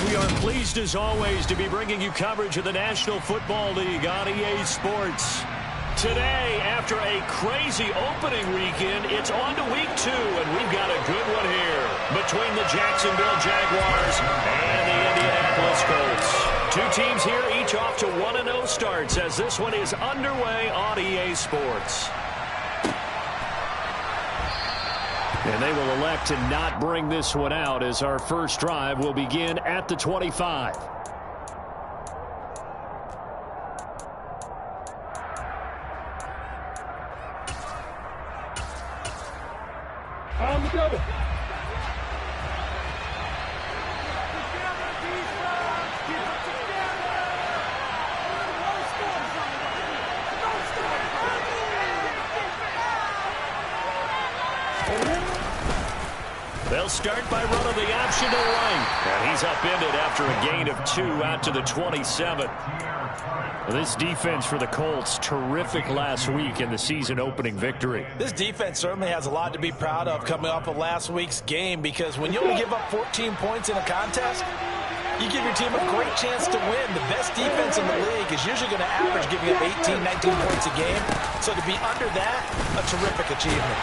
We are pleased as always to be bringing you coverage of the National Football League on EA Sports. Today, after a crazy opening weekend, it's on to week 2, and we've got a good one here between the Jacksonville Jaguars and the Indianapolis Colts. Two teams here, each off to 1-0 starts as this one is underway on EA Sports. And they will elect to not bring this one out as our first drive will begin at the 25. On the go. They'll start by running the option to the right. And he's upended after a gain of 2 out to the 27. This defense for the Colts, terrific last week in the season-opening victory. This defense certainly has a lot to be proud of coming off of last week's game, because when you only give up 14 points in a contest, you give your team a great chance to win. The best defense in the league is usually going to average giving up 18, 19 points a game. So to be under that, a terrific achievement.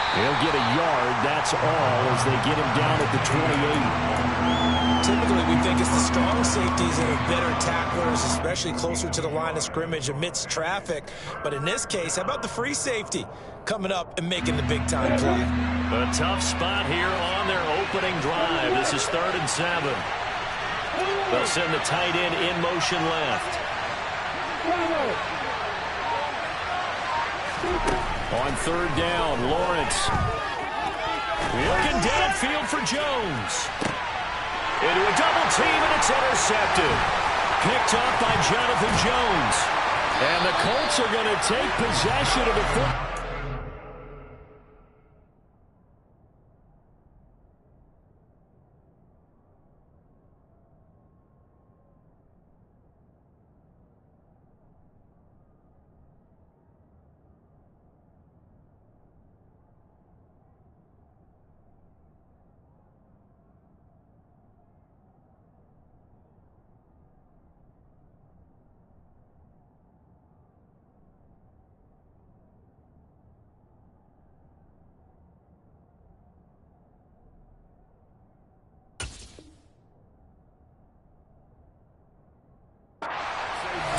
He'll get a yard, that's all, as they get him down at the 28. Typically, we think it's the strong safeties that are better tacklers, especially closer to the line of scrimmage amidst traffic. But in this case, how about the free safety coming up and making the big-time play? A tough spot here on their opening drive. This is 3rd and 7. They'll send the tight end in motion left. On 3rd down, Lawrence. Looking downfield for Jones. Into a double team, and it's intercepted. Picked off by Jonathan Jones. And the Colts are going to take possession of the football.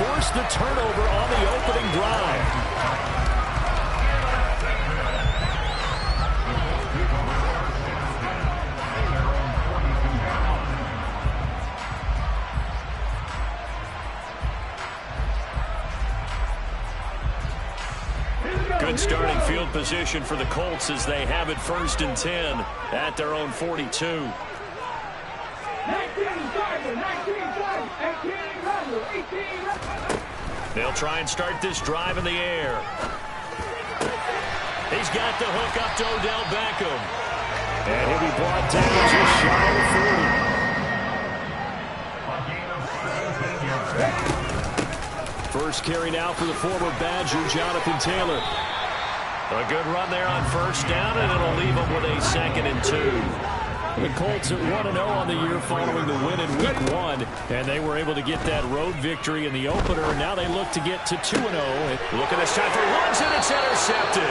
Force the turnover on the opening drive. Good starting field position for the Colts as they have it 1st and 10 at their own 42. They'll try and start this drive in the air. He's got the hook up to Odell Beckham. And he'll be brought down just shy of 40. First carry now for the former Badger, Jonathan Taylor. A good run there on 1st down, and it'll leave him with a 2nd and 2. The Colts at 1-0 on the year following the win in Week 1, and they were able to get that road victory in the opener, and now they look to get to 2-0. Look at this time for runs, and it's intercepted.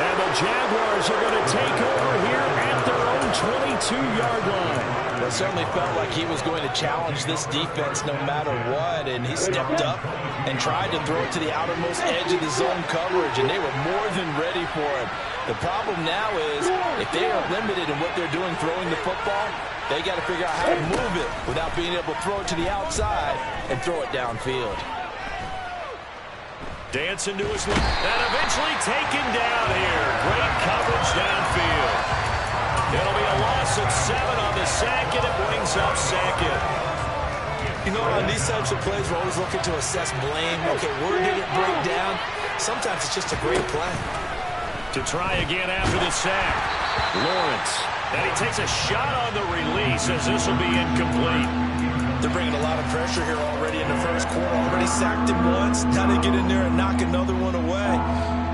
And the Jaguars are going to take over here at their own 22-yard line. Well, it certainly felt like he was going to challenge this defense no matter what, and he stepped up and tried to throw it to the outermost edge of the zone coverage, and they were more than ready for it. The problem now is if they are limited in what they're doing throwing the football, they got to figure out how to move it without being able to throw it to the outside and throw it downfield. Dancing to his left, and eventually taken down here. Great coverage downfield. It'll be a loss of 7 on the sack, and it brings up 2nd. You know, on these types of plays, we're always looking to assess blame. Okay, where did it break down? Sometimes it's just a great play. To try again after the sack. Lawrence. And he takes a shot on the release as this will be incomplete. They're bringing a lot of pressure here already in the 1st quarter. Already sacked him once. Now they get in there and knock another one away.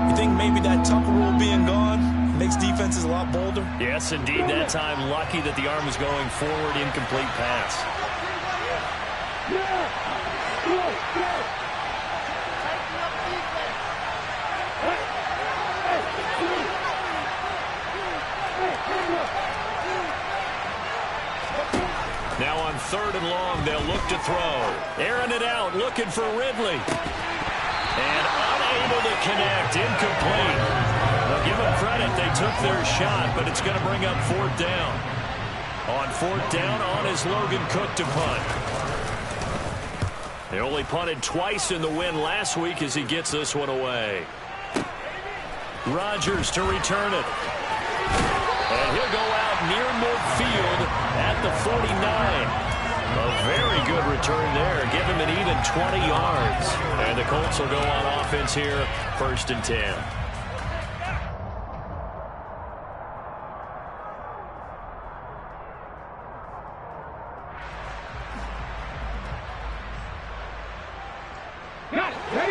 You think maybe that Tucker rule being gone Makes defenses a lot bolder. Yes, indeed. That time, lucky that the arm was going forward. Incomplete pass. Now on 3rd and long, they'll look to throw. Airing it out, looking for Ridley. And unable to connect, incomplete. Well, give them credit, they took their shot, but it's going to bring up 4th down. On 4th down, on is Logan Cook to punt. They only punted twice in the win last week as he gets this one away. Rodgers to return it. And he'll go out near midfield at the 49. A very good return there. Give him an even 20 yards. And the Colts will go on offense here, 1st and 10.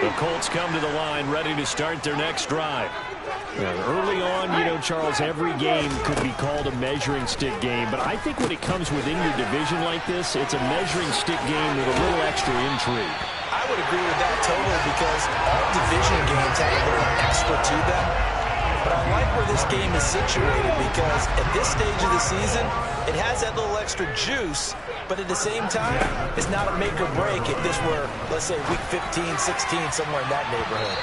The Colts come to the line, ready to start their next drive. Early on, Charles, every game could be called a measuring stick game. But I think when it comes within your division like this, it's a measuring stick game with a little extra intrigue. I would agree with that totally because all division games have a little extra to them. But I like where this game is situated because at this stage of the season, it has that little extra juice. But at the same time, it's not a make or break if this were, let's say, week 15, 16, somewhere in that neighborhood.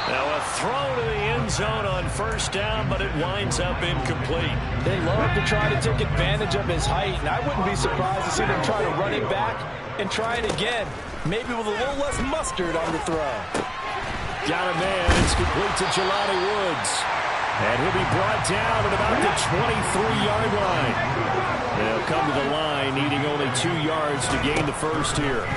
Now a throw to the end zone on 1st down, but it winds up incomplete. They love to try to take advantage of his height, and I wouldn't be surprised to see them try to run it back and try it again, maybe with a little less mustard on the throw. Got a man. It's complete to Jelani Woods. And he'll be brought down at about the 23-yard line. They'll come to the line, needing only 2 yards to gain the first here.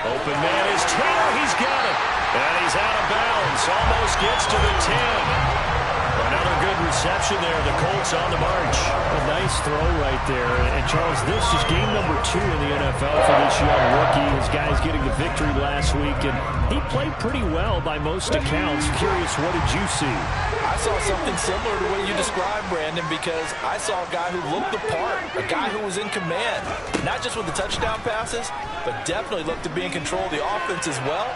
Open man is Taylor. He's got it. And he's out of bounds. Almost gets to the 10. Another good reception there. The Colts on the march. A nice throw right there. And Charles, this is game number 2 in the NFL for this young rookie. His guys getting the victory last week, and he played pretty well by most accounts. Curious, what did you see? I saw something similar to what you described, Brandon, because I saw a guy who looked the part, a guy who was in command, not just with the touchdown passes, but definitely looked to be in control of the offense as well.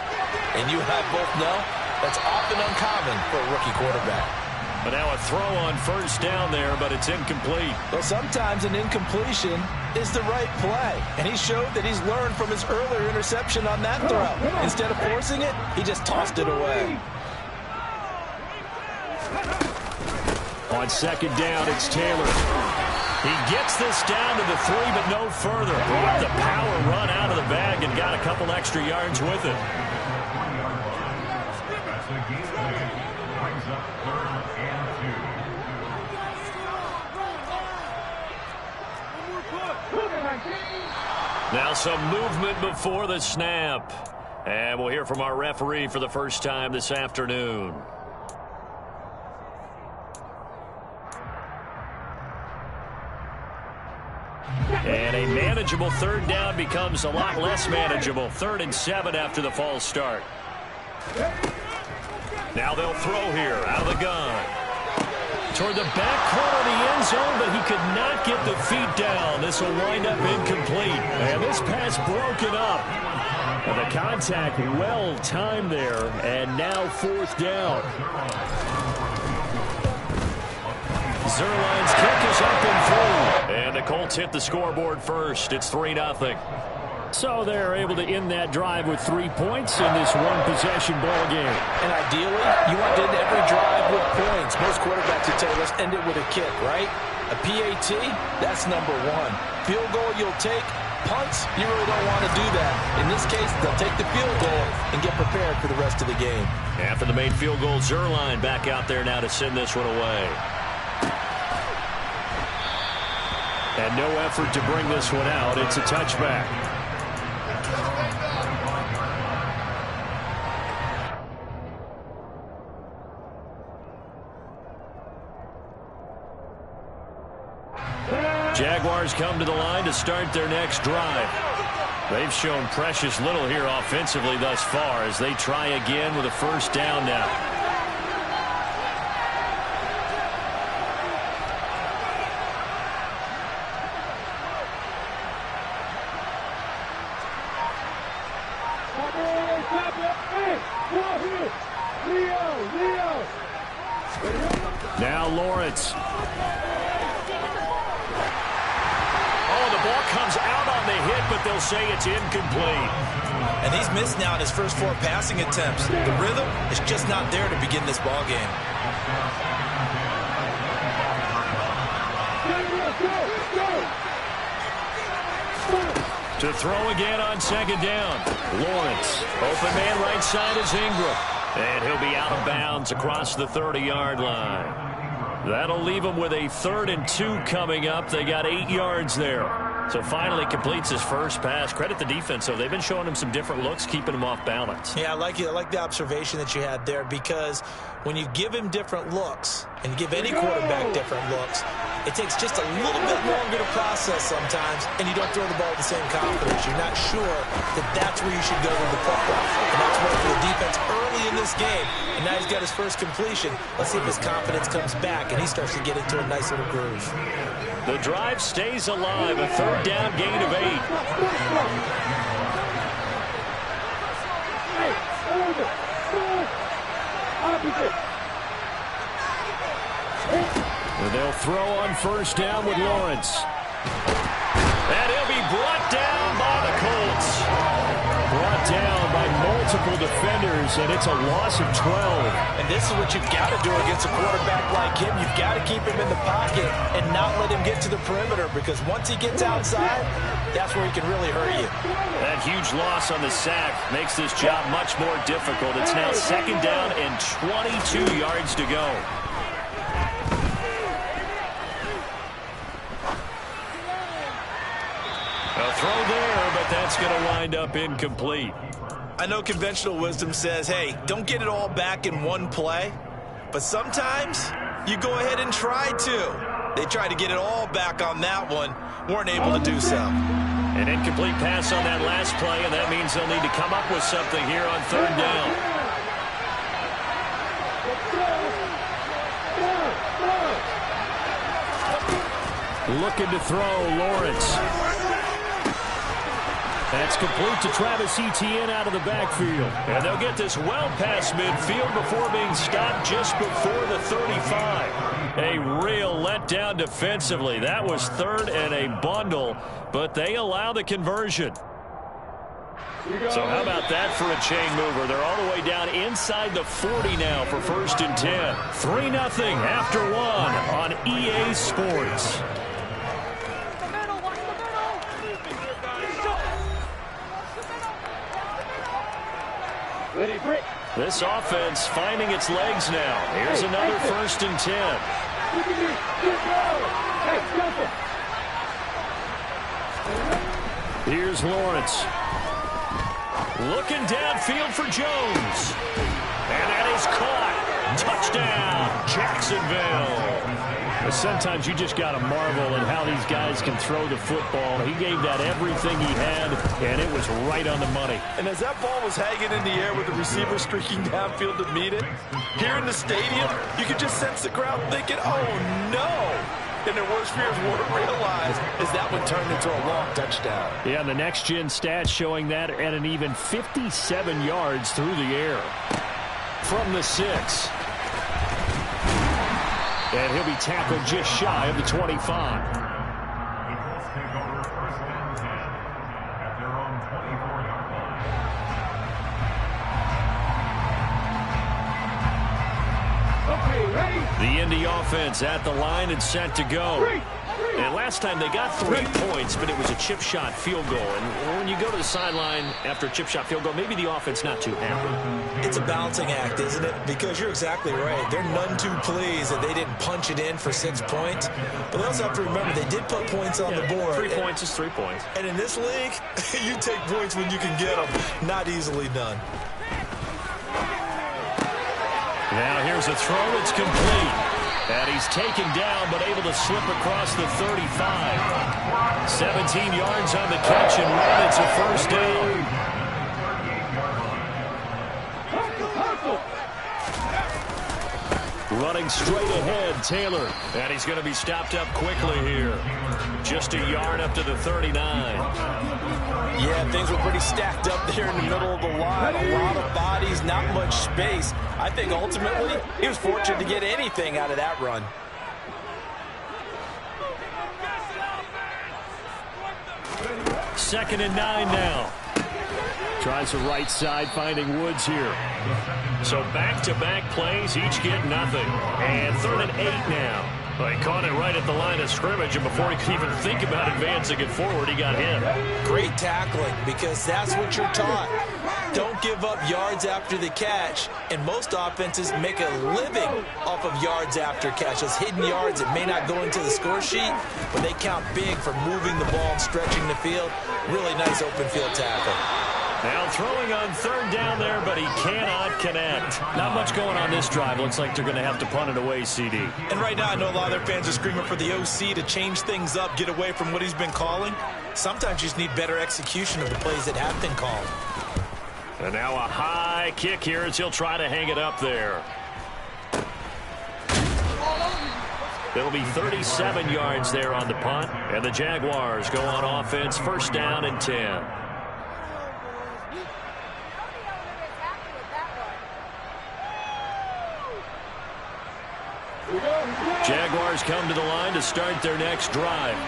And you and I both know that's often uncommon for a rookie quarterback. But now a throw on 1st down there, but it's incomplete. Well, sometimes an incompletion is the right play. And he showed that he's learned from his earlier interception on that throw. Instead of forcing it, he just tossed it away. On 2nd down, it's Taylor. He gets this down to the 3, but no further. Brought the power run out of the bag and got a couple extra yards with it. Now some movement before the snap. And we'll hear from our referee for the first time this afternoon. And a manageable 3rd down becomes a lot less manageable. 3rd and 7 after the false start. Now they'll throw here out of the gun. Toward the back corner of the end zone, but he could not get the feet down. This will wind up incomplete. And this pass broken up. And the contact well timed there. And now 4th down. Zerline's kick is up and through. And the Colts hit the scoreboard first. It's 3-0. So they're able to end that drive with 3 points in this one-possession ball game. And ideally, you want to end every drive with points. Most quarterbacks would tell you, let's end it with a kick, right? A PAT, that's number 1. Field goal you'll take. Punts, you really don't want to do that. In this case, they'll take the field goal and get prepared for the rest of the game. After the made field goal, Zerline back out there now to send this one away. And no effort to bring this one out. It's a touchback. Jaguars come to the line to start their next drive. They've shown precious little here offensively thus far as they try again with a 1st down now. Lawrence. Oh, the ball comes out on the hit, but they'll say it's incomplete. And he's missed now in his first 4 passing attempts. The rhythm is just not there to begin this ball game. To throw again on second down. Lawrence. Open man right side is Ingram. And he'll be out of bounds across the 30-yard line. That'll leave him with a 3rd and 2 coming up. They got 8 yards there. So finally completes his first pass. Credit the defense, though. They've been showing him some different looks, keeping him off balance. Yeah, I like the observation that you had there, because when you give him different looks, and you give any quarterback different looks, it takes just a little bit longer to process sometimes, and you don't throw the ball with the same confidence. You're not sure that that's where you should go with the football. And that's what for the defense early in this game. And now he's got his first completion. Let's see if his confidence comes back, and he starts to get into a nice little groove. The drive stays alive. A 3rd down gain of 8. And they'll throw on 1st down with Lawrence. And he'll be brought down by the Colts. Brought down by multiple defenders, and it's a loss of 12. And this is what you've got to do against a quarterback like him. You've got to keep him in the pocket and not let him get to the perimeter, because once he gets outside, that's where he can really hurt you. That huge loss on the sack makes this job much more difficult. It's now 2nd down and 22 yards to go. A throw there, but that's going to wind up incomplete. I know conventional wisdom says, hey, don't get it all back in one play. But sometimes you go ahead and try to. They tried to get it all back on that one. Weren't able to do so. An incomplete pass on that last play, and that means they'll need to come up with something here on 3rd down. Looking to throw, Lawrence. That's complete to Travis Etienne out of the backfield. And they'll get this well past midfield before being stopped just before the 35. A real letdown defensively. That was 3rd and a bundle, but they allow the conversion. So how about that for a chain mover? They're all the way down inside the 40 now for 1st and 10. 3-0 after 1 on EA Sports. This offense finding its legs now. Here's another 1st and 10. Here's Lawrence. Looking downfield for Jones. And that is caught. Touchdown, Jacksonville. But sometimes you just got to marvel at how these guys can throw the football. He gave that everything he had, and it was right on the money. And as that ball was hanging in the air with the receiver streaking downfield to meet it, here in the stadium, you could just sense the crowd thinking, oh, no. And their worst fears weren't realized as that one turned into a long touchdown. Yeah, and the next-gen stats showing that at an even 57 yards through the air. From the 6. And he'll be tackled just shy of the 25. The Indy offense at the line and set to go. And last time they got 3 points, but it was a chip shot field goal. And when you go to the sideline after a chip shot field goal, maybe the offense not too happy. It's a balancing act, isn't it? Because you're exactly right. They're none too pleased that they didn't punch it in for 6 points. But they also have to remember they did put points on the board. 3 points is 3 points. And in this league, you take points when you can get them. Not easily done. Now here's a throw that's complete. And he's taken down, but able to slip across the 35. 17 yards on the catch and run. It's a 1st down. Running straight ahead, Taylor. And he's going to be stopped up quickly here. Just a yard up to the 39. Yeah, things were pretty stacked up there in the middle of the line. A lot of bodies, not much space. I think ultimately he was fortunate to get anything out of that run. 2nd and 9 now. Tries the right side, finding Woods here. So back-to-back plays, each get nothing. And 3rd and 8 now. Well, he caught it right at the line of scrimmage, and before he could even think about advancing it forward, he got hit. Great tackling, because that's what you're taught. Don't give up yards after the catch, and most offenses make a living off of yards after catch. Those hidden yards that may not go into the score sheet, but they count big for moving the ball and stretching the field. Really nice open field tackle. Now throwing on 3rd down there, but he cannot connect. Not much going on this drive. Looks like they're going to have to punt it away, CD. And right now, I know a lot of their fans are screaming for the OC to change things up, get away from what he's been calling. Sometimes you just need better execution of the plays that have been called. And now a high kick here as he'll try to hang it up there. It'll be 37 yards there on the punt. And the Jaguars go on offense, 1st down and 10. Jaguars come to the line to start their next drive.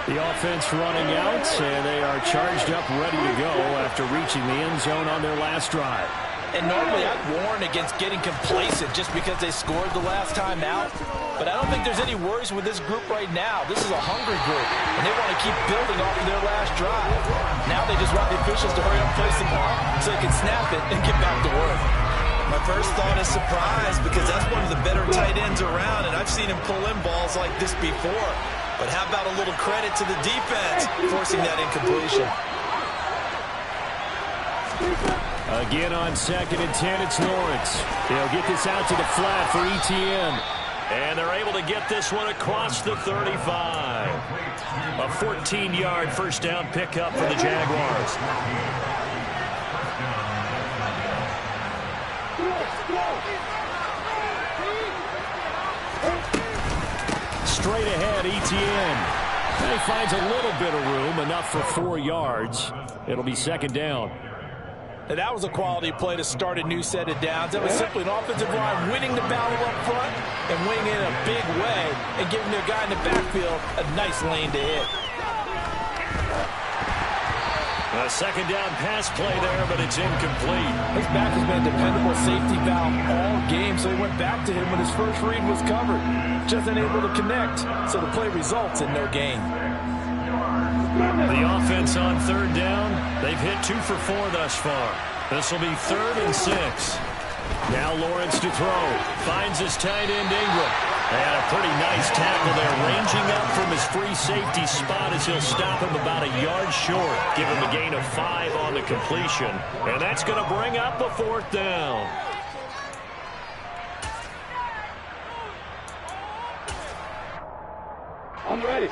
The offense running out, and they are charged up, ready to go after reaching the end zone on their last drive. And normally I'd warn against getting complacent just because they scored the last time out. But I don't think there's any worries with this group right now. This is a hungry group, and they want to keep building off of their last drive. Now they just want the officials to hurry up, place the ball, so they can snap it and get back to work. My first thought is surprise, because that's one of the better tight ends around, and I've seen him pull in balls like this before. But how about a little credit to the defense forcing that incompletion? Again on 2nd and 10, it's Lawrence. They'll get this out to the flat for ETN. And they're able to get this one across the 35. A 14-yard 1st down pickup for the Jaguars. Straight ahead, ETN. And he finds a little bit of room, enough for 4 yards. It'll be 2nd down. Now, that was a quality play to start a new set of downs. That was simply an offensive line winning the battle up front and winning in a big way and giving their guy in the backfield a nice lane to hit. A 2nd down pass play there, but it's incomplete. His back has been a dependable safety valve all game, so he went back to him when his first read was covered. Just unable to connect, so the play results in no gain. The offense on 3rd down, they've hit 2 for 4 thus far. This will be 3rd and 6. Now Lawrence to throw. Finds his tight end Ingram. And a pretty nice tackle there, ranging up from his free safety spot as he'll stop him about a yard short. Give him a gain of 5 on the completion. And that's going to bring up a 4th down. I'm ready.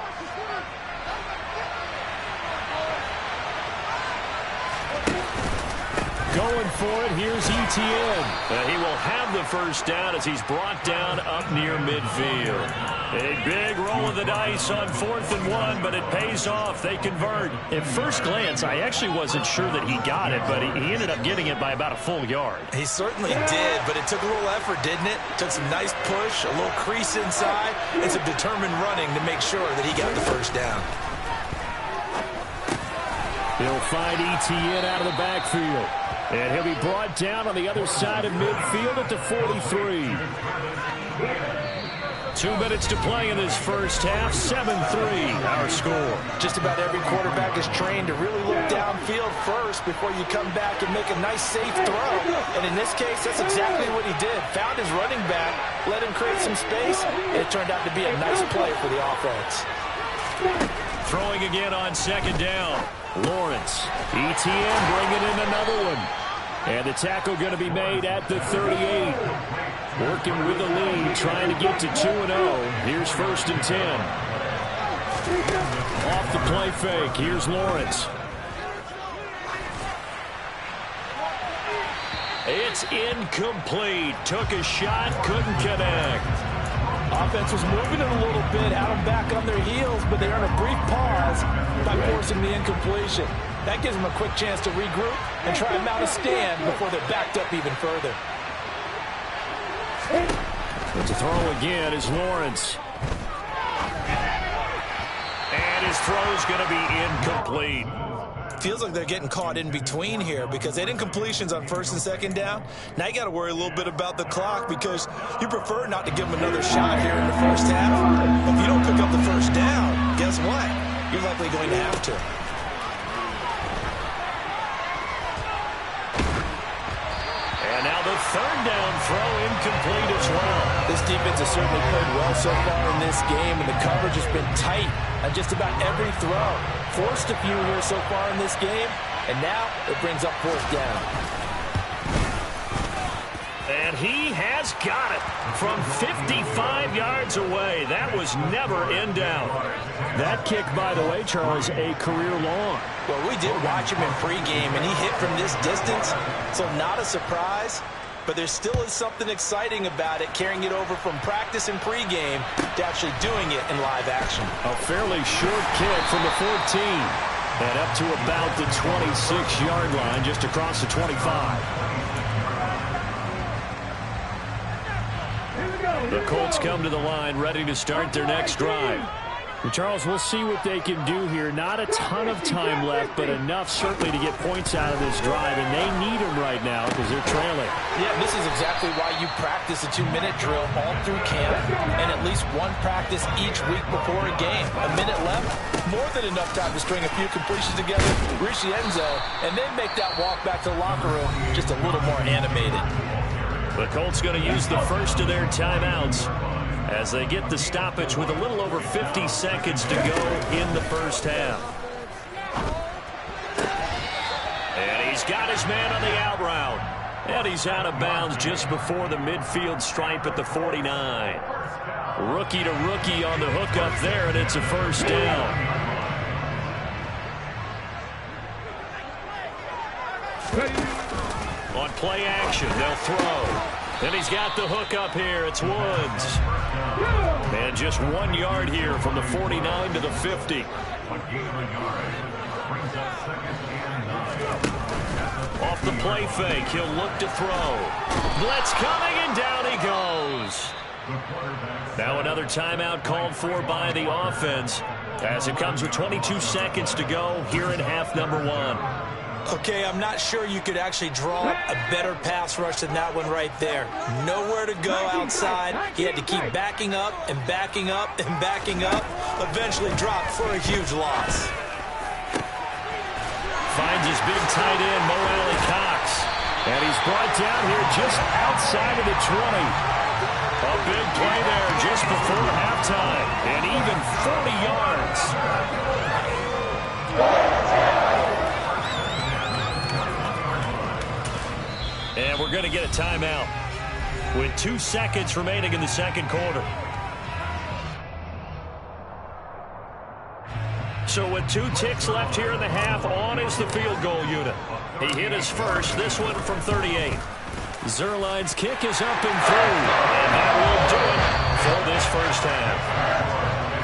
Going for it, here's ETN. He will have the 1st down as he's brought down up near midfield. A big roll of the dice on 4th and 1, but it pays off. They convert. At first glance, I actually wasn't sure that he got it, but he ended up getting it by about a full yard. He certainly did, but it took a little effort, didn't it? Took some nice push, a little crease inside, and some determined running to make sure that he got the 1st down. He'll find ETN out of the backfield. And he'll be brought down on the other side of midfield at the 43. 2 minutes to play in this first half. 7-3 our score. Just about every quarterback is trained to really look downfield first before you come back and make a nice safe throw. And in this case, that's exactly what he did. Found his running back, let him create some space, and it turned out to be a nice play for the offense. Throwing again on 2nd down. Lawrence. ETN bringing in another one. And the tackle going to be made at the 38. Working with the lead, trying to get to 2-0. Here's 1st and 10. Off the play fake. Here's Lawrence. It's incomplete. Took a shot, couldn't connect. Offense was moving it a little bit, had them back on their heels, but they earned a brief pause by forcing the incompletion. That gives them a quick chance to regroup and try and mount a stand before they're backed up even further. But to throw again is Lawrence. And his throw's going to be incomplete. Feels like they're getting caught in between here because they didn't completions on first and second down. Now you got to worry a little bit about the clock because you prefer not to give them another shot here in the first half. If you don't pick up the first down, guess what? You're likely going to have to. And now the third down throw incomplete as well. This defense has certainly played well so far in this game, and the coverage has been tight on just about every throw. Forced a few here so far in this game, and now it brings up fourth down. And he has got it from 55 yards away. That was never in doubt. That kick, by the way, Charles, a career long. Well, we did watch him in pregame, and he hit from this distance, so not a surprise. But there still is something exciting about it, carrying it over from practice and pregame to actually doing it in live action. A fairly short kick from the 14. And up to about the 26-yard line, just across the 25. The Colts come to the line, ready to start their next drive. Well, Charles, we'll see what they can do here. Not a ton of time left, but enough certainly to get points out of this drive, and they need them right now because they're trailing. Yeah, this is exactly why you practice a 2-minute drill all through camp and at least one practice each week before a game. A minute left, more than enough time to string a few completions together, reach the end zone, and then make that walk back to the locker room just a little more animated. The Colts going to use the first of their timeouts as they get the stoppage with a little over 50 seconds to go in the first half. And he's got his man on the out route. And he's out of bounds just before the midfield stripe at the 49. Rookie to rookie on the hook up there, and it's a first down. On play action, they'll throw. And he's got the hook up here. It's Woods. And just 1 yard here from the 49 to the 50. Off the play fake, he'll look to throw. Blitz coming, and down he goes. Now another timeout called for by the offense as it comes with 22 seconds to go here in half number one. Okay, I'm not sure you could actually draw a better pass rush than that one right there. Nowhere to go outside. He had to keep backing up and backing up and backing up. Eventually dropped for a huge loss. Finds his big tight end, Mo Alley Cox. And he's brought down here just outside of the 20. A big play there just before halftime. And even 40 yards. And we're going to get a timeout with 2 seconds remaining in the second quarter. So with 2 ticks left here in the half, on is the field goal unit. He hit his first, this one from 38. Zerline's kick is up and through. And that will do it for this first half.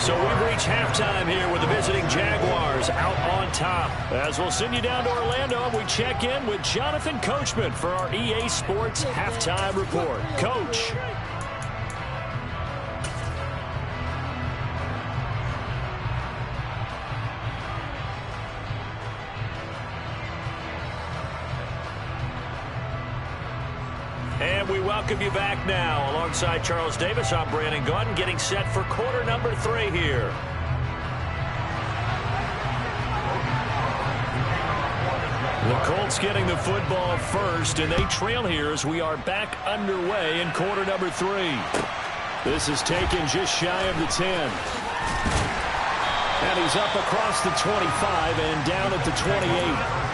So we reach halftime here with the visiting Jaguars out on top. As we'll send you down to Orlando, we check in with Jonathan Coachman for our EA Sports Halftime Report. Coach. And we welcome you back now. Alongside Charles Davis, I'm Brandon Gaudin, getting set for quarter number 3 here. The Colts getting the football first, and they trail here as we are back underway in quarter number 3. This is taken just shy of the 10. And he's up across the 25 and down at the 28.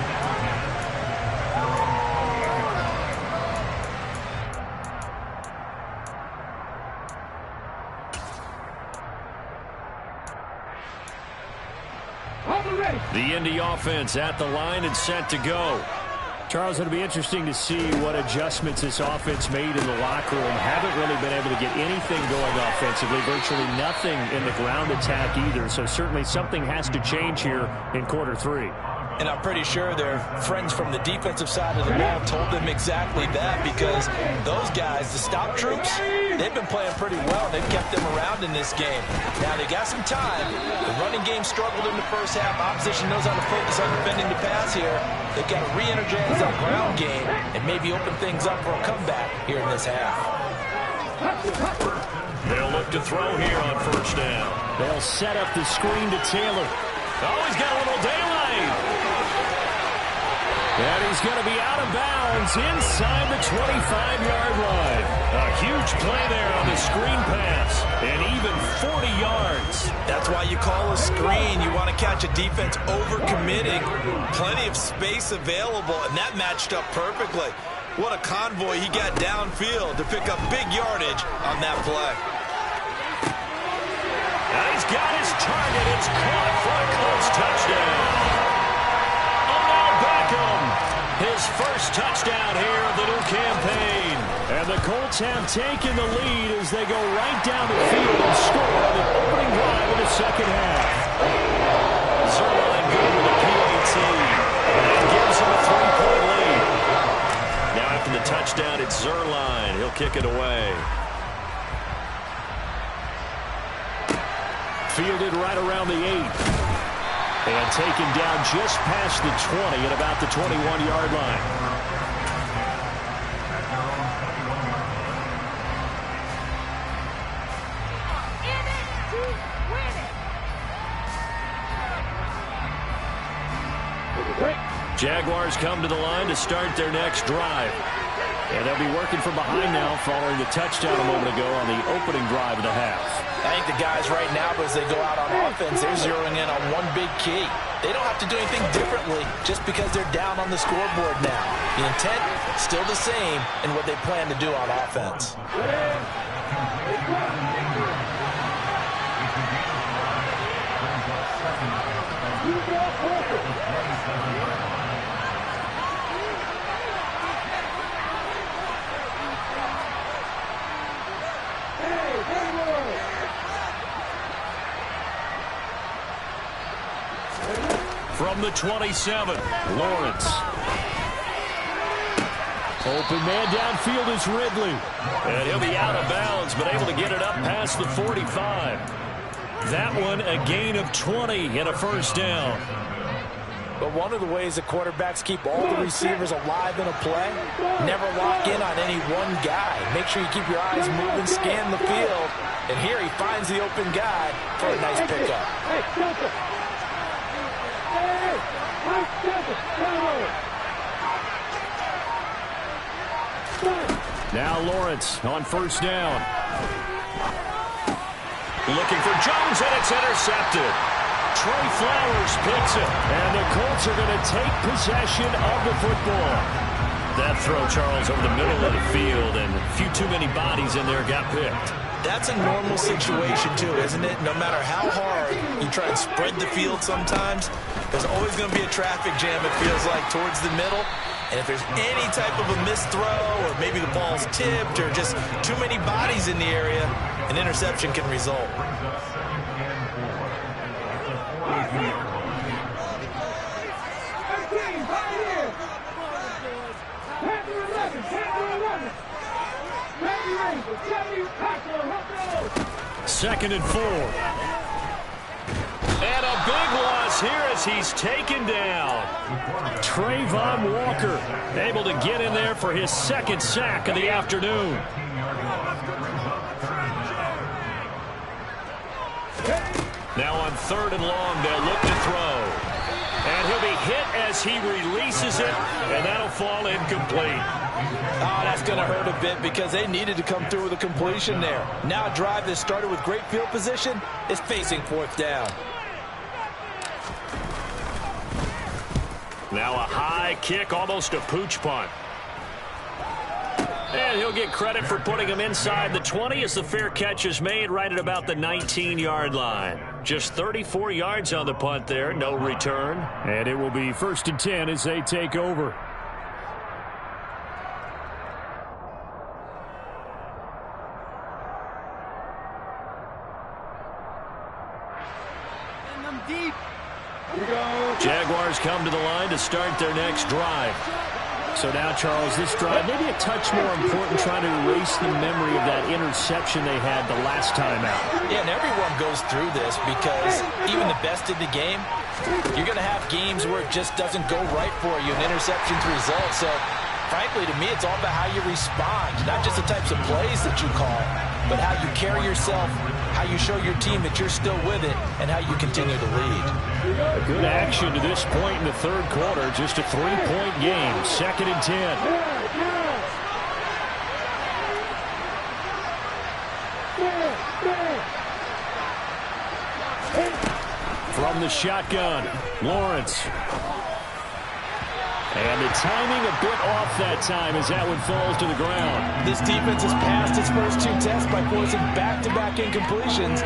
The Indy offense at the line and set to go. Charles, it'll be interesting to see what adjustments this offense made in the locker room. Haven't really been able to get anything going offensively, virtually nothing in the ground attack either. So certainly something has to change here in quarter 3. And I'm pretty sure their friends from the defensive side of the ball told them exactly that, because those guys, the stop troops, they've been playing pretty well. They've kept them around in this game. Now, they got some time. The running game struggled in the first half. Opposition knows how to focus on defending the pass here. They've got to re-energize that ground game and maybe open things up for a comeback here in this half. They'll look to throw here on first down. They'll set up the screen to Taylor. Oh, he's got a little daylight. And he's going to be out of bounds inside the 25-yard line. A huge play there on the screen pass. And even 40 yards. That's why you call a screen. You want to catch a defense over-committing. Plenty of space available, and that matched up perfectly. What a convoy he got downfield to pick up big yardage on that play. And he's got his target. It's caught for a close touchdown. His first touchdown here of the new campaign. And the Colts have taken the lead as they go right down the field and score on the opening drive of the second half. Zerline good with a PAT. That gives him a 3-point lead. Now after the touchdown, it's Zerline. He'll kick it away. Fielded right around the 8. And taken down just past the 20 at about the 21-yard line. Jaguars come to the line to start their next drive. And they'll be working from behind now following the touchdown a moment ago on the opening drive of the half. I think the guys right now, as they go out on offense, they're zeroing in on one big key. They don't have to do anything differently just because they're down on the scoreboard now. The intent, still the same in what they plan to do on offense. From the 27, Lawrence. Open man downfield is Ridley. And he'll be out of bounds, but able to get it up past the 45. That one a gain of 20 and a first down. But one of the ways that quarterbacks keep all the receivers alive in a play, never lock in on any one guy. Make sure you keep your eyes moving, scan the field. And here he finds the open guy for a nice pickup. Now Lawrence on first down. Looking for Jones, and it's intercepted. Trey Flowers picks it. And the Colts are going to take possession of the football. That throw, Charles, over the middle of the field, and a few too many bodies in there got picked. That's a normal situation, too, isn't it? No matter how hard you try and spread the field sometimes, there's always going to be a traffic jam, it feels like, towards the middle. And if there's any type of a missed throw, or maybe the ball's tipped, or just too many bodies in the area, an interception can result. Second and 4. And a big loss here as he's taken down. Trayvon Walker able to get in there for his second sack of the afternoon. Now on third and long, they'll look to throw. And he'll be hit as he releases it, and that'll fall incomplete. Oh, that's going to hurt a bit because they needed to come through with a completion there. Now a drive that started with great field position is facing fourth down. Now a high kick, almost a pooch punt. And he'll get credit for putting him inside the 20 as the fair catch is made right at about the 19-yard line. Just 34 yards on the punt there, no return. And it will be 1st and 10 as they take over. Jaguars come to the line to start their next drive. So now, Charles, this drive, maybe a touch more important, trying to erase the memory of that interception they had the last time out. Yeah, and everyone goes through this because even the best in the game, you're going to have games where it just doesn't go right for you, and interceptions result. So, frankly, to me, it's all about how you respond, not just the types of plays that you call, but how you carry yourself, how you show your team that you're still with it, and how you continue to lead. A good action to this point in the third quarter. Just a 3-point game. 2nd and 10. From the shotgun, Lawrence. And the timing a bit off that time as that one falls to the ground. This defense has passed its first 2 tests by forcing back-to-back incompletions.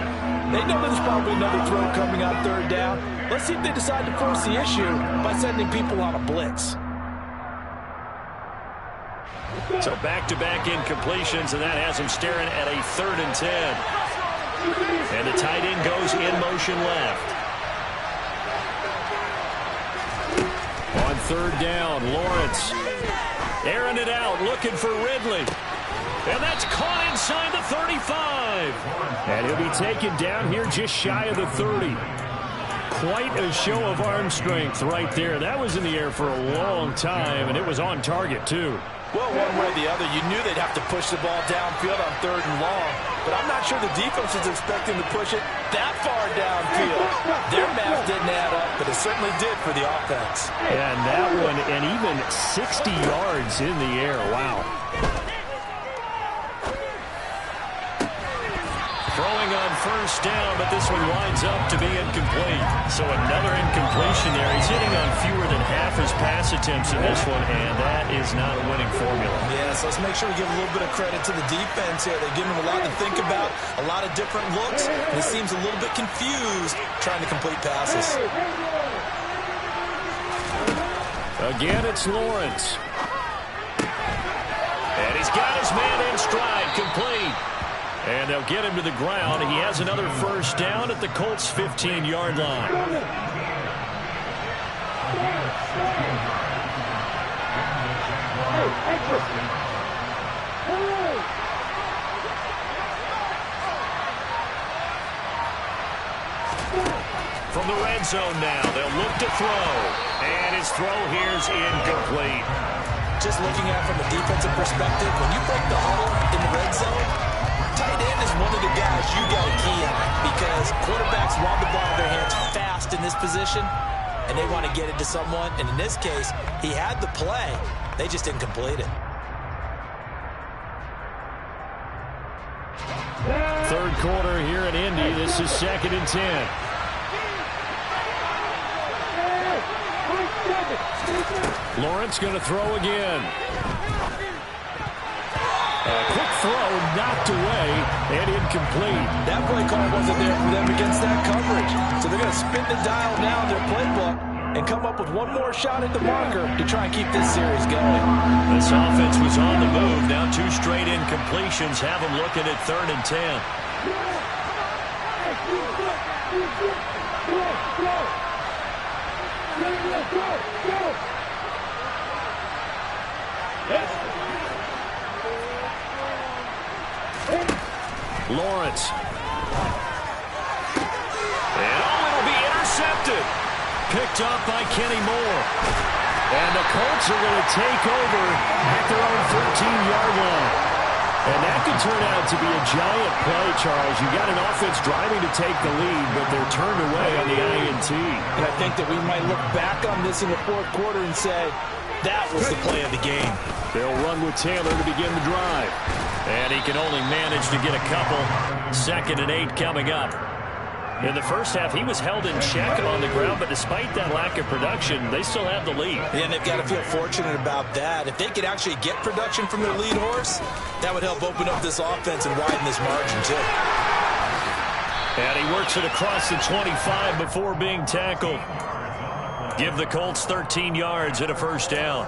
They know there's probably another throw coming on 3rd down. Let's see if they decide to force the issue by sending people on a blitz. So back-to-back incompletions, and that has them staring at a 3rd and 10. And the tight end goes in motion left. On 3rd down, Lawrence airing it out, looking for Ridley. And that's caught inside the 35. And he'll be taken down here just shy of the 30. Quite a show of arm strength right there. That was in the air for a long time, and it was on target, too. Well, one way or the other, you knew they'd have to push the ball downfield on 3rd and long. But I'm not sure the defense was expecting to push it that far downfield. Their math didn't add up, but it certainly did for the offense. And that one, and even 60 yards in the air. Wow. Throwing on 1st down, but this one winds up to be incomplete. So another incompletion there. He's hitting on fewer than half his pass attempts in this one, and that is not a winning formula. Yeah, so let's make sure we give a little bit of credit to the defense here. They're giving him a lot to think about, a lot of different looks, and he seems a little bit confused trying to complete passes. Again, it's Lawrence. And he's got his man in stride, complete. And they'll get him to the ground. He has another 1st down at the Colts' 15-yard line. From the red zone now, they'll look to throw. And his throw here's incomplete. Just looking at it from a defensive perspective, when you break the huddle in the red zone, tight end is one of the guys you got to key on because quarterbacks want the ball in their hands fast in this position, and they want to get it to someone. And in this case, he had the play. They just didn't complete it. 3rd quarter here in Indy. This is 2nd and 10. Lawrence going to throw again. Quick throw knocked away and incomplete. That play call wasn't there for them against that coverage. So they're going to spin the dial now in their playbook and come up with one more shot at the marker to try and keep this series going. This offense was on the move. Now 2 straight incompletions have them looking at 3rd and 10. Lawrence. And it'll be intercepted. Picked up by Kenny Moore. And the Colts are going to take over at their own 13-yard line. And that could turn out to be a giant play, Charles. You got an offense driving to take the lead, but they're turned away on the INT. And I think that we might look back on this in the 4th quarter and say, that was the play of the game. They'll run with Taylor to begin the drive. And he can only manage to get a couple. 2nd and 8 coming up. In the first half, he was held in check on the ground, but despite that lack of production, they still have the lead. Yeah, and they've got to feel fortunate about that. If they could actually get production from their lead horse, that would help open up this offense and widen this margin, too. And he works it across the 25 before being tackled. Give the Colts 13 yards and a 1st down.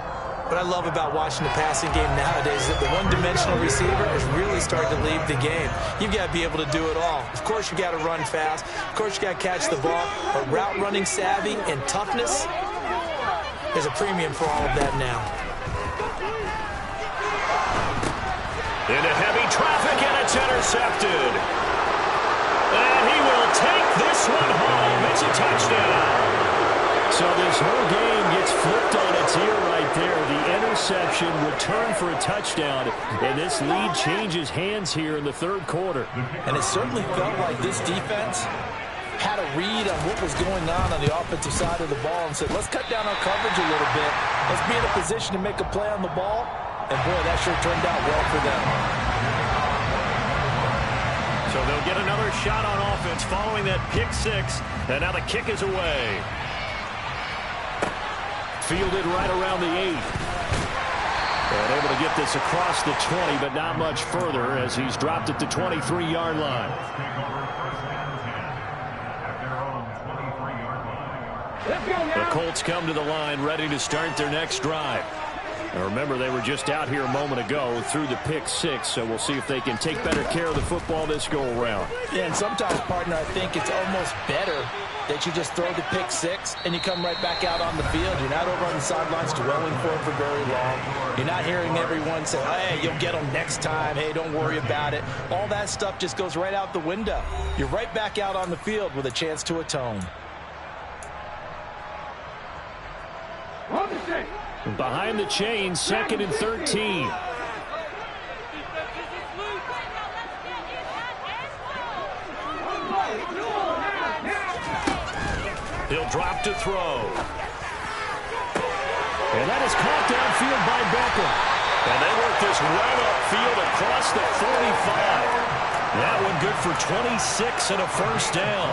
What I love about watching the passing game nowadays is that the one-dimensional receiver is really starting to leave the game. You've got to be able to do it all. Of course, you've got to run fast. Of course, you've got to catch the ball. But route running savvy and toughness, there's a premium for all of that now. Into heavy traffic, and it's intercepted. And he will take this one home. It's a touchdown. So this whole game gets flipped on its ear right there. The interception returned for a touchdown, and this lead changes hands here in the third quarter. And it certainly felt like this defense had a read on what was going on the offensive side of the ball and said, let's cut down our coverage a little bit. Let's be in a position to make a play on the ball. And, boy, that sure turned out well for them. So they'll get another shot on offense following that pick six. And now the kick is away. Fielded right around the 8. And able to get this across the 20, but not much further as he's dropped it to 23-yard line. The Colts come to the line ready to start their next drive. Now remember, they were just out here a moment ago through the pick six, so we'll see if they can take better care of the football this go-around. Yeah, and sometimes, partner, I think it's almost better that you just throw the pick six and you come right back out on the field. You're not over on the sidelines dwelling for it for very long. You're not hearing everyone say, hey, you'll get them next time. Hey, don't worry about it. All that stuff just goes right out the window. You're right back out on the field with a chance to atone. Behind the chain, 2nd and 13. He'll drop to throw. And that is caught downfield by Beckham. And they work this right upfield across the 45. That one good for 26 and a first down.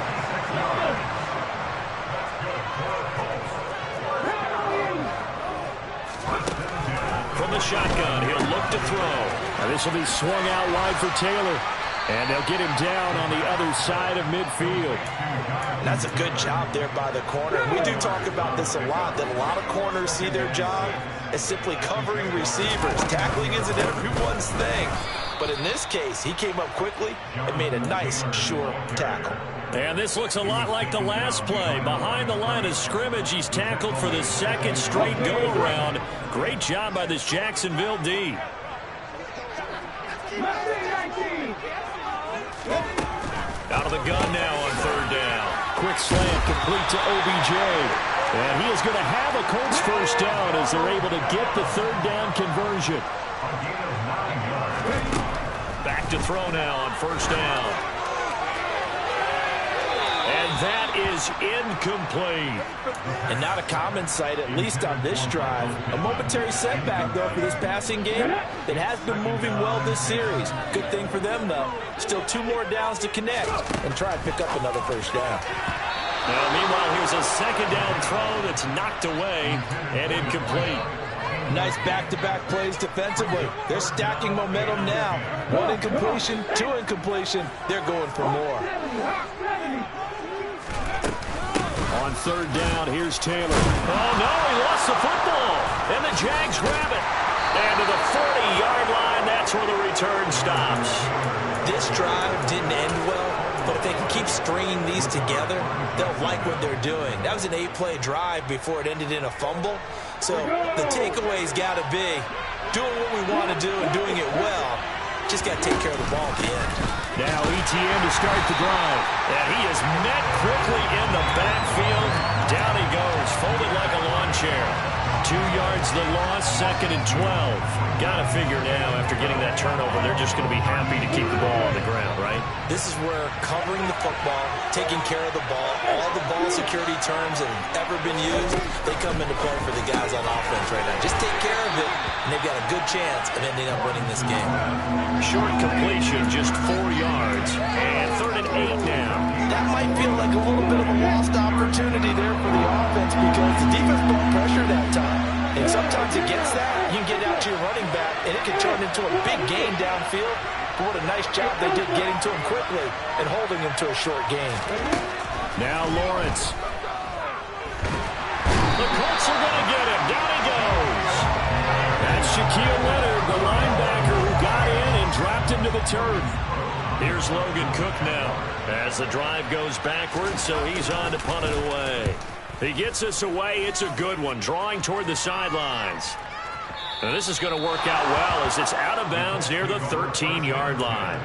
From the shotgun, he'll look to throw. Now this will be swung out wide for Taylor. And they'll get him down on the other side of midfield. That's a good job there by the corner. We do talk about this a lot, that a lot of corners see their job as simply covering receivers. Tackling isn't everyone's thing. But in this case, he came up quickly and made a nice, sure tackle. And this looks a lot like the last play. Behind the line of scrimmage, he's tackled for the second straight go-around. Great job by this Jacksonville D. Out of the gun now on third down. Quick slant complete to OBJ. And he is going to have a Colts first down as they're able to get the third down conversion. Back to throw now on first down. And that is incomplete. And not a common sight, at least on this drive. A momentary setback, though, for this passing game that has been moving well this series. Good thing for them, though. Still 2 more downs to connect and try and pick up another first down. Now, meanwhile, here's a second down throw that's knocked away and incomplete. Nice back-to-back plays defensively. They're stacking momentum now. 1 incompletion, 2 incompletion. They're going for more. On third down, here's Taylor. Oh, no, he lost the football. And the Jags grab it. And to the 40-yard line, that's where the return stops. This drive didn't end well, but if they can keep stringing these together, they'll like what they're doing. That was an 8-play drive before it ended in a fumble. So the takeaway's got to be doing what we want to do and doing it well. Just got to take care of the ball at the end. Now ETN to start the drive. And he is met quickly in the backfield. Down he goes, folded like a lawn chair. 2 yards the loss, 2nd and 12. Got to figure now, after getting that turnover, they're just going to be happy to keep the ball on the ground, right? This is where covering the football, taking care of the ball, all the ball security terms that have ever been used, they come into play for the guys on offense right now. Just take care of it, and they've got a good chance of ending up winning this game. Short completion, just 4 yards, and 3rd and 8 now. That might feel like a little bit of a lost opportunity there for the offense because the defense brought pressure that time. And sometimes against that, you can get out to your running back, and it can turn into a big gain downfield. But what a nice job they did getting to him quickly and holding him to a short gain. Now Lawrence. The Colts are going to get him. Down he goes. That's Shaquille Leonard, the linebacker who got in and dropped him to the turf. Here's Logan Cook now as the drive goes backwards, so he's on to punt it away. He gets us away. It's a good one, drawing toward the sidelines. And this is going to work out well as it's out of bounds near the 13-yard line.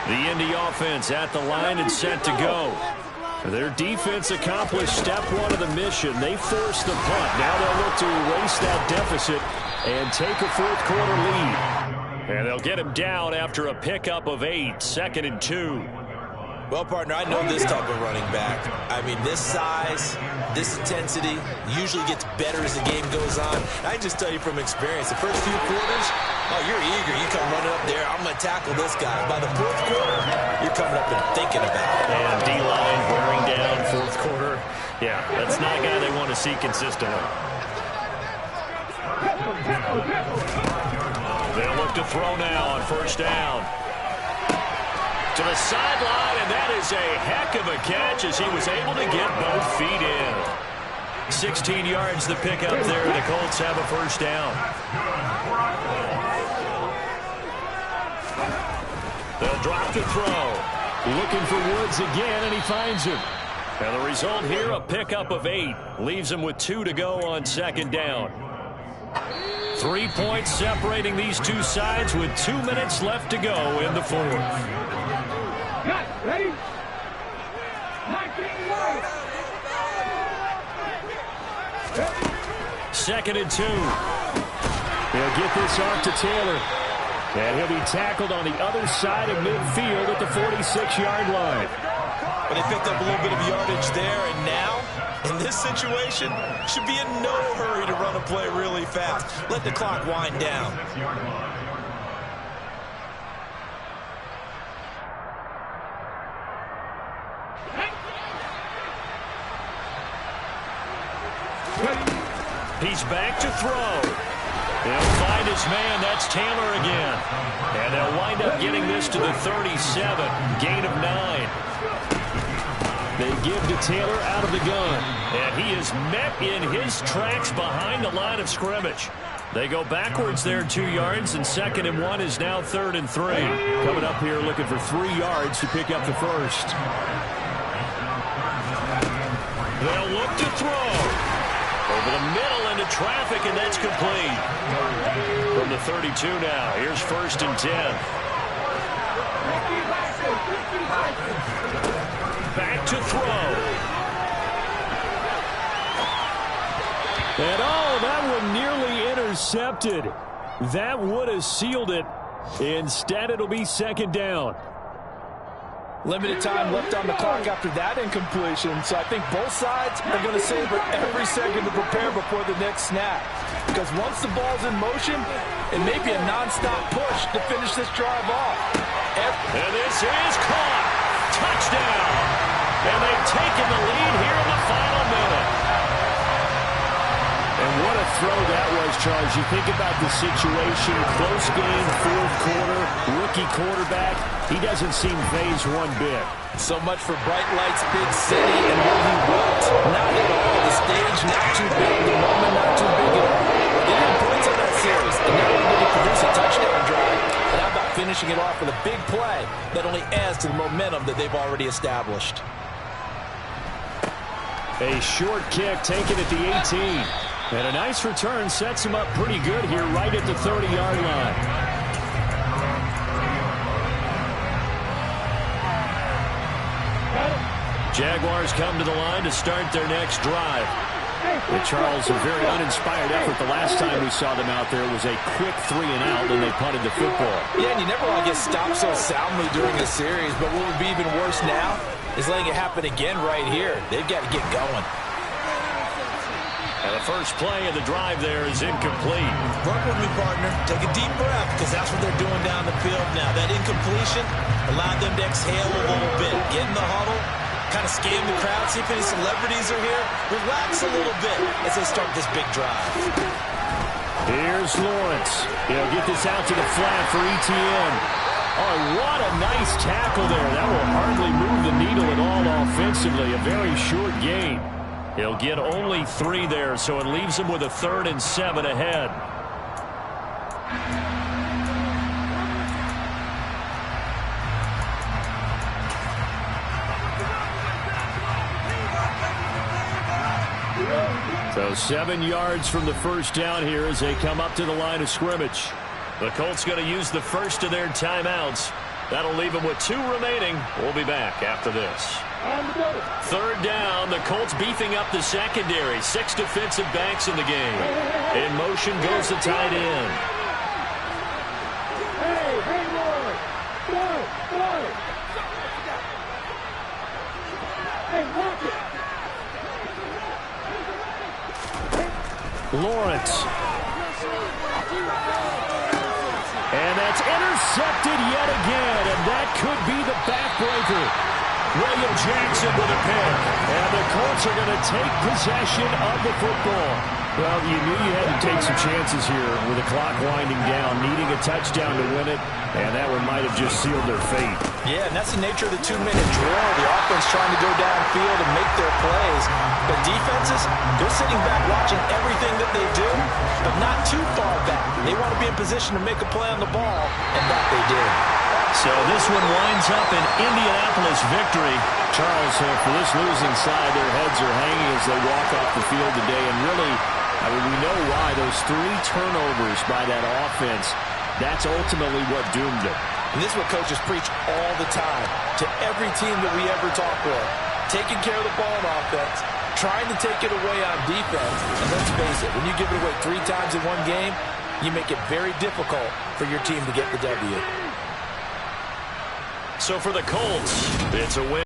The Indy offense at the line and set to go. Their defense accomplished step one of the mission. They forced the punt. Now they'll look to erase that deficit and take a fourth-quarter lead. And they'll get him down after a pickup of 8, 2nd and 2. Well, partner, I know this type of running back. I mean, this size, this intensity usually gets better as the game goes on. I can just tell you from experience, the first few quarters, oh, you're eager. You come running up there, I'm going to tackle this guy. By the fourth quarter, you're coming up and thinking about it. And D-line wearing down fourth quarter. Yeah, that's not a guy they want to see consistently. They'll look to throw now on first down. To the sideline, and that is a heck of a catch as he was able to get both feet in. 16 yards the pickup there. The Colts have a first down. They'll drop to throw. Looking for Woods again, and he finds him. And the result here, a pickup of 8. Leaves him with 2 to go on second down. 3 points separating these two sides with 2 minutes left to go in the fourth. Ready? 2nd and 2. They'll get this off to Taylor. And he'll be tackled on the other side of midfield at the 46-yard line. But they picked up a little bit of yardage there, and now, in this situation, should be in no hurry to run a play really fast. Let the clock wind down. He's back to throw. He'll find his man. That's Taylor again. And they'll wind up getting this to the 37. Gain of 9. They give to Taylor out of the gun. And he is met in his tracks behind the line of scrimmage. They go backwards there 2 yards, and 2nd and 1 is now 3rd and 3. Coming up here looking for 3 yards to pick up the first. They'll look to throw. Over the middle into traffic, and that's complete. From the 32 now, here's 1st and 10. Back to throw. And oh, that one nearly intercepted. That would have sealed it. Instead, it'll be 2nd down. Limited time left on the clock after that incompletion, so I think both sides are going to savor every second to prepare before the next snap. Because once the ball's in motion, it may be a nonstop push to finish this drive off. And this is caught. Touchdown. And they've taken the lead here in the final minute. And what a throw that was, Charles. You think about the situation, close game, fourth quarter, rookie quarterback. He doesn't seem fazed one bit. So much for bright lights, big city, and where he worked. Not at all. The stage not too big, the moment not too big at all. They didn't points on that series, and not only did he produce a touchdown drive, but how about finishing it off with a big play that only adds to the momentum that they've already established. A short kick taken at the 18. And a nice return sets him up pretty good here right at the 30-yard line. Jaguars come to the line to start their next drive. And Charles, a very uninspired effort. The last time we saw them out there was a quick 3 and out, and they punted the football. Yeah, and you never want to get stopped so soundly during a series, but what would be even worse now is letting it happen again right here. They've got to get going. And the first play of the drive there is incomplete. Work with me, partner. Take a deep breath, because that's what they're doing down the field now. That incompletion allowed them to exhale a little bit. Get in the huddle, kind of scan the crowd, see if any celebrities are here. Relax a little bit as they start this big drive. Here's Lawrence. He'll get this out to the flat for Etienne. Oh, what a nice tackle there. That will hardly move the needle at all offensively. A very short gain. He'll get only 3 there, so it leaves him with a 3rd and 7 ahead. So 7 yards from the first down here as they come up to the line of scrimmage. The Colts going to use the first of their timeouts. That'll leave them with 2 remaining. We'll be back after this. Third down, the Colts beefing up the secondary. 6 defensive backs in the game. In motion goes the tight end. Lawrence. And that's intercepted yet again, and that could be the backbreaker. William Jackson with a pick, and the Colts are going to take possession of the football. Well, you knew you had to take some chances here with the clock winding down, needing a touchdown to win it, and that one might have just sealed their fate. Yeah, and that's the nature of the 2-minute drill. The offense trying to go downfield and make their plays. But defenses, they're sitting back watching everything that they do, but not too far back. They want to be in position to make a play on the ball, and that they did. So this one winds up an Indianapolis victory. Charles, for this losing side, their heads are hanging as they walk off the field today. And really, I mean, we know why. Those 3 turnovers by that offense, that's ultimately what doomed them. And this is what coaches preach all the time to every team that we ever talk with. Taking care of the ball on offense, trying to take it away on defense. And let's face it, when you give it away 3 times in one game, you make it very difficult for your team to get the W. So for the Colts, it's a win.